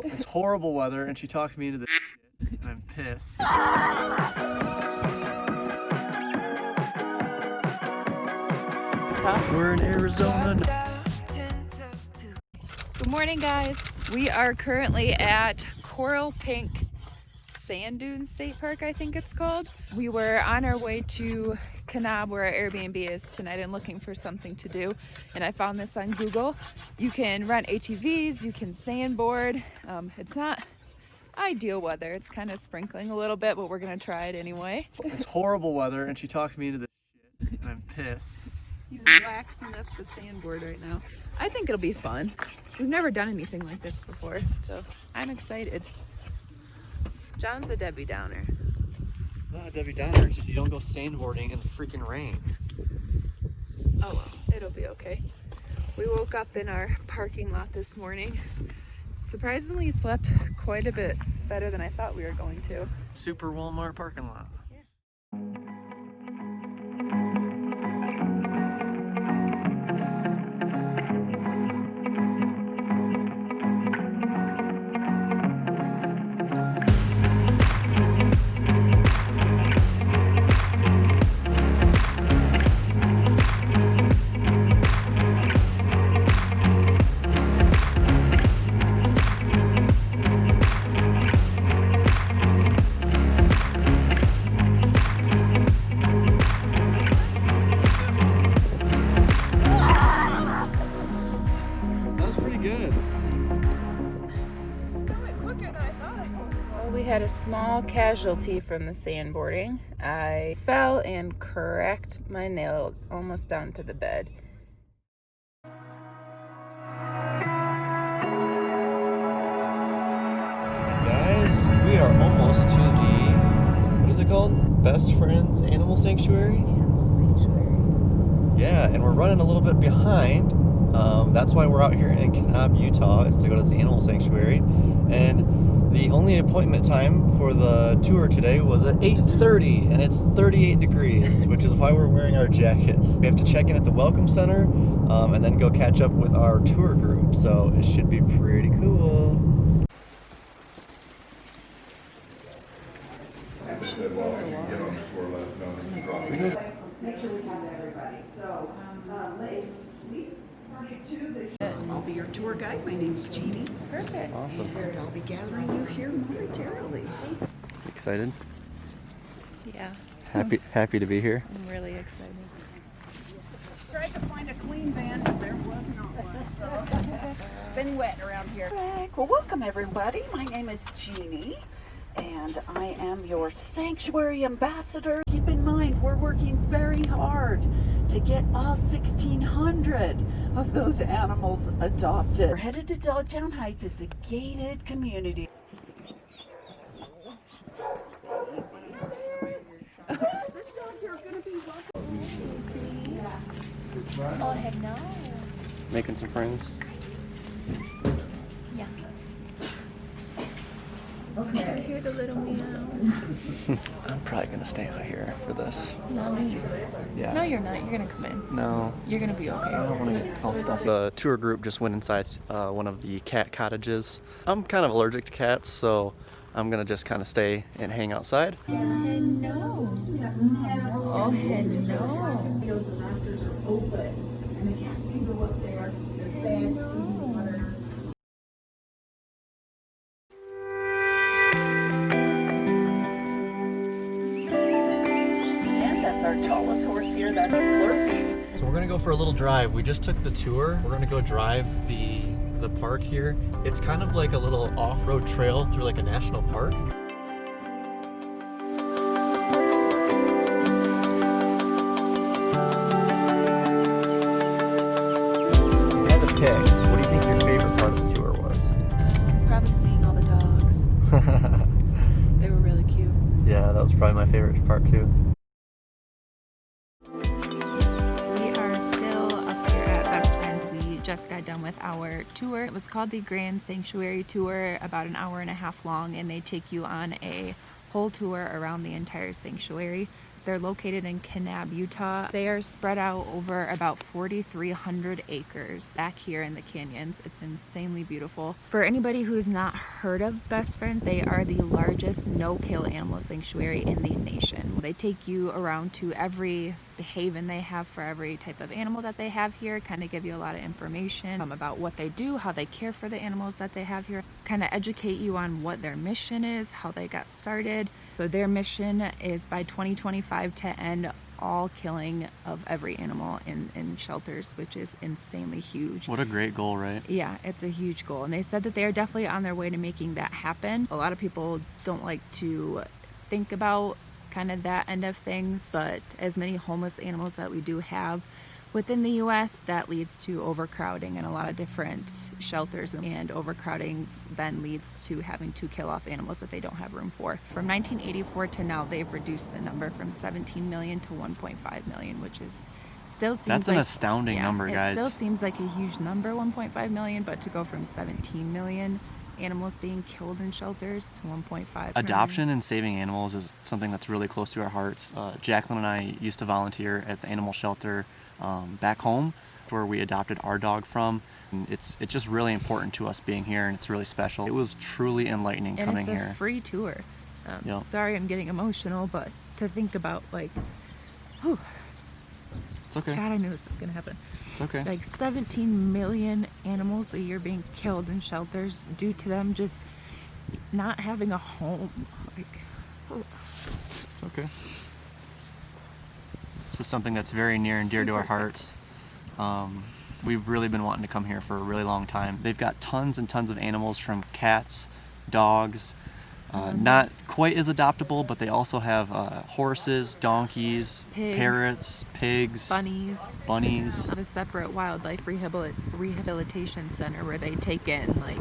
It's horrible weather, and she talked me into this shit, and I'm pissed. We're in Arizona. Good morning, guys. We are currently at Coral Pink Sand Dune State Park, I think it's called. We were on our way to Kanab, where our Airbnb is tonight, and looking for something to do, and I found this on Google. You can rent ATVs, you can sandboard. It's not ideal weather, it's kind of sprinkling a little bit, but we're gonna try it anyway. It's horrible weather, and she talked me into this shit, and I'm pissed. He's waxing up the sandboard right now. I think it'll be fun. We've never done anything like this before, so I'm excited. John's a Debbie Downer. Not a Debbie Downer, it's just you don't go sandboarding in the freaking rain. Oh well, it'll be okay. We woke up in our parking lot this morning. Surprisingly slept quite a bit better than I thought we were going to. Super Walmart parking lot. We had a small casualty from the sandboarding. I fell and cracked my nail almost down to the bed. Guys, we are almost to the, what is it called? Best Friends Animal Sanctuary? Animal sanctuary. Yeah, and we're running a little bit behind. That's why we're out here in Kanab, Utah, is to go to this animal sanctuary. And the only appointment time for the tour today was at 8:30, and it's 38 degrees, which is why we're wearing our jackets. We have to check in at the Welcome Center, and then go catch up with our tour group, so it should be pretty cool. They said, well, if you can get on the tour, let us know, and you can drop it. Make sure we have everybody. So, leave 42. I'll be your tour guide. My name's Jeannie. Perfect. Awesome. And I'll be gathering you here momentarily. Excited? Yeah, Happy to be here. I'm really excited. Tried to find a clean van, but there was not one. So it's been wet around here. Well, welcome everybody. My name is Jeannie, and I am your sanctuary ambassador. Keep in mind, we're working very hard to get all 1,600 of those animals adopted. We're headed to Dogtown Heights. It's a gated community. This dog here is going to be welcome. Oh, heck no. Making some friends. Yeah. Okay. I hear the little meow. I'm probably gonna stay out here for this. No, me. Yeah. No, you're not. You're gonna come in. No. You're gonna be I okay. don't want to get all stuff. The tour group just went inside one of the cat cottages. I'm kind of allergic to cats, so I'm gonna just kind of stay and hang outside. Hello. Oh, hello. Windows and rafters are open, and the cats can go up there. There's beds, food, water. And that's our tallest horse here. That's Slurpee. So we're gonna go for a little drive. We just took the tour. We're gonna go drive the park here. It's kind of like a little off-road trail through like a national park. Pick. What do you think your favorite part of the tour was? Probably seeing all the dogs. They were really cute. Yeah, that was probably my favorite part too. We are still up here at Best Friends. We just got done with our tour. It was called the Grand Sanctuary Tour, about an hour and a half long, and they take you on a whole tour around the entire sanctuary. They're located in Kanab, Utah. They are spread out over about 4,300 acres back here in the canyons. It's insanely beautiful. For anybody who's not heard of Best Friends, they are the largest no-kill animal sanctuary in the nation. They take you around to every haven they have for every type of animal that they have here, kind of give you a lot of information about what they do, how they care for the animals that they have here, kind of educate you on what their mission is, how they got started. So their mission is by 2025 to end all killing of every animal in shelters, which is insanely huge. What a great goal, right? Yeah, it's a huge goal. And they said that they are definitely on their way to making that happen. A lot of people don't like to think about kind of that end of things, but as many homeless animals that we do have within the US, that leads to overcrowding in a lot of different shelters, and overcrowding then leads to having to kill off animals that they don't have room for. From 1984 to now, they've reduced the number from 17 million to 1.5 million, which is still seems That's like, an astounding number, guys. It still seems like a huge number, 1.5 million, but to go from 17 million animals being killed in shelters to 1.5 million. Adoption and saving animals is something that's really close to our hearts. Jacqueline and I used to volunteer at the animal shelter back home, where we adopted our dog from. And it's just really important to us being here, and it's really special. It was truly enlightening coming here. And it's a free tour. Yep. Sorry I'm getting emotional, but to think about, like, whew, It's okay. God, I knew this was gonna happen. It's okay. Like 17 million animals a year being killed in shelters due to them just not having a home. Like, It's okay. This is something that's very near and dear to our Super hearts. We've really been wanting to come here for a really long time. They've got tons and tons of animals, from cats, dogs, not quite as adoptable, but they also have horses, donkeys, Pigs. parrots, pigs, bunnies. A separate wildlife rehabilitation center where they take in like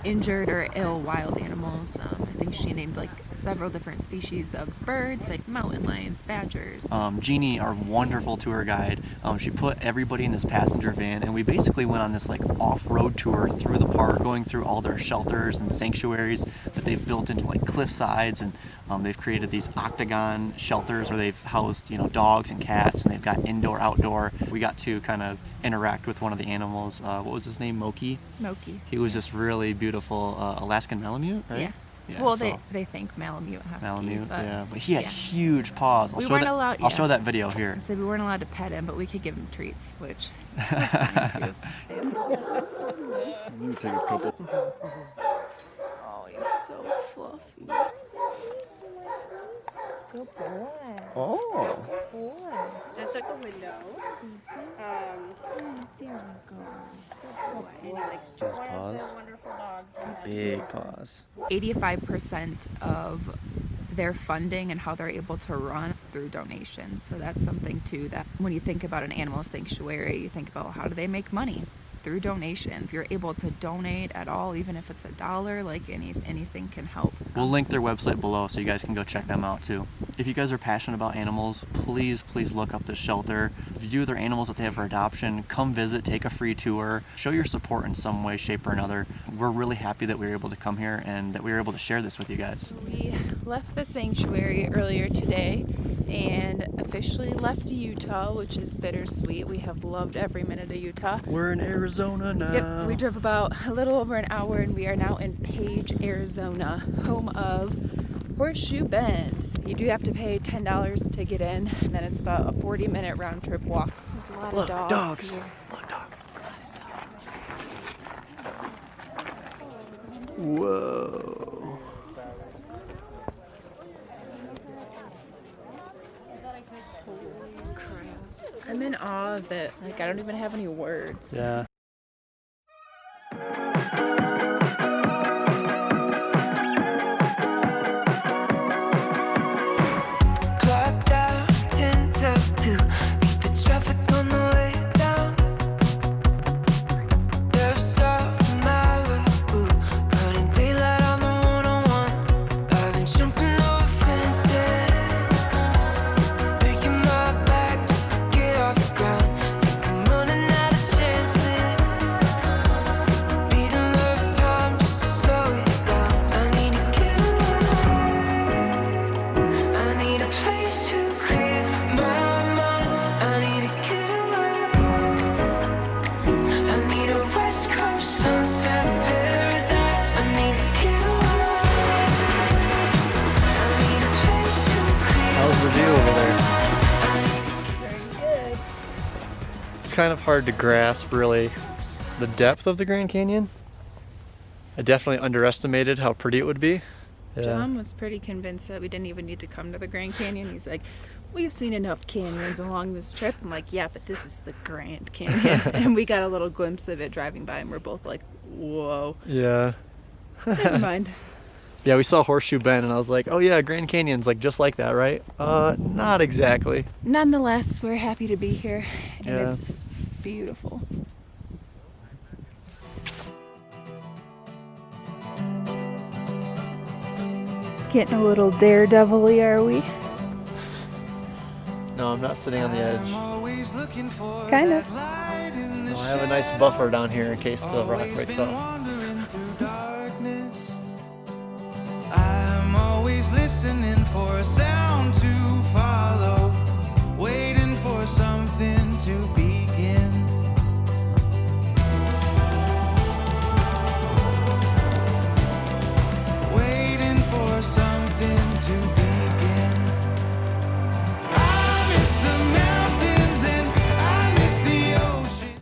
injured or ill wild animals. I think she named like several different species of birds, like mountain lions, badgers. Jeannie, our wonderful tour guide, she put everybody in this passenger van, and we basically went on this like off-road tour through the park, going through all their shelters and sanctuaries that they've built into like cliff sides, and they've created these octagon shelters where they've housed, dogs and cats, and they've got indoor, outdoor. We got to kind of interact with one of the animals. What was his name? Moki? Moki. He was just really beautiful, Alaskan Malamute, right? Yeah. Yeah, Well, so- they think Malamute Husky. Malamute, but, yeah. But he had yeah. huge paws. We weren't allowed- I'll yeah. show that video here. I said we weren't allowed to pet him, but we could give him treats, which was fine too. You take a couple. Oh, he's so fluffy. Good boy. Oh. Just at the window. There we go. And he likes His one of paws. the wonderful dogs. Big paws. 85% of their funding and how they're able to run is through donations. So that's something too, that when you think about an animal sanctuary, you think about how do they make money? Through donation. If you're able to donate at all, even if it's $1, like anything can help. We'll link their website below so you guys can go check them out too. If you guys are passionate about animals, please look up this shelter. View their animals that they have for adoption. Come visit, take a free tour. Show your support in some way, shape, or another. We're really happy that we were able to come here and that we were able to share this with you guys. We left the sanctuary earlier today and officially left Utah, which is bittersweet. We have loved every minute of Utah. We're in Arizona now. Yep, we drove about a little over an hour and we are now in Page, Arizona, home of Horseshoe Bend. You do have to pay $10 to get in, and then it's about a 40-minute round trip walk. There's a lot Look, of dogs. here. Look, dogs. Whoa. Holy crap. I'm in awe of it. Like, I don't even have any words. Yeah. Clocked out, 10 till 2. Beat the traffic on the way down. Left off Malibu, running daylight on the 101. I've been jumping over fences, breaking my back just to get off the ground. Think I'm running out of chances. kind of hard to grasp, really, the depth of the Grand Canyon. I definitely underestimated how pretty it would be. Yeah. John was pretty convinced that we didn't even need to come to the Grand Canyon. He's like, we've seen enough canyons along this trip. I'm like, yeah, but this is the Grand Canyon. And we got a little glimpse of it driving by, and we're both like, whoa. Yeah. Never mind. Yeah, we saw Horseshoe Bend, and I was like, oh yeah, Grand Canyon's like just like that, right? Not exactly. Nonetheless, we're happy to be here, and Yeah. it's beautiful. Getting a little daredevil-y, are we? No, I'm not sitting on the edge. Kind of. No, I have a nice buffer down here in case the rock breaks off. I'm always listening for a sound to follow.